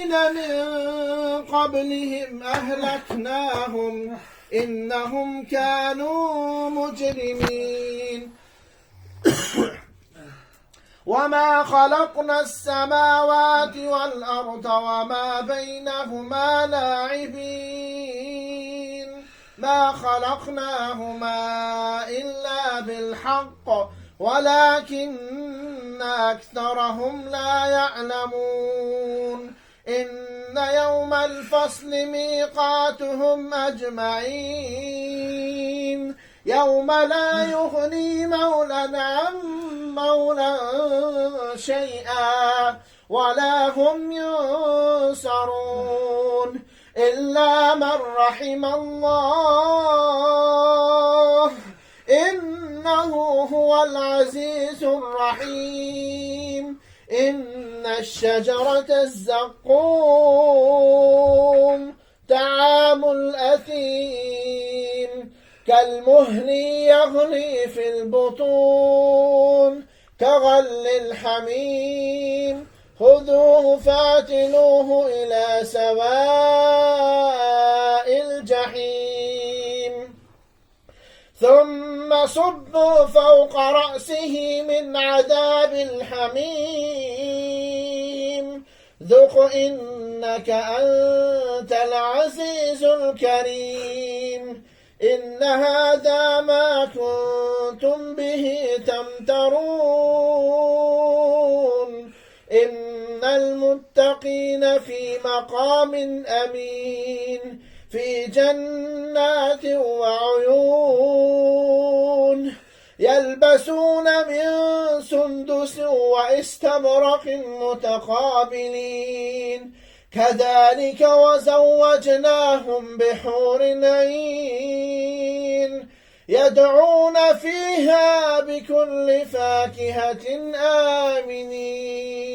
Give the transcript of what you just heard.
من قبلهم أهلكناهم إنهم كانوا مجرمين وما خلقنا السماوات والأرض وما بينهما لاعبين ما خلقناهما إلا بالحق ولكن أكثرهم لا يعلمون إن يوم الفصل ميقاتهم أجمعين يوم لا يغني مولى عن مولى شيئا ولا هم ينصرون إلا من رحم الله إنه هو العزيز الرحيم إن الشجرة الزقوم طعام الأثيم كالمهل يغلي في البطون كغل الحميم خذوه فاعتلوه إلى سواء الجحيم ثم صبوا فوق رأسه من عذاب الحميم ذق إنك أنت العزيز الكريم إن هذا ما كنتم به تمترون إن المتقين في مقام أمين في جنات وعيون يلبسون من سندس واستبرق متقابلين كذلك وزوجناهم بحور عين يدعون فيها بكل فاكهة آمنين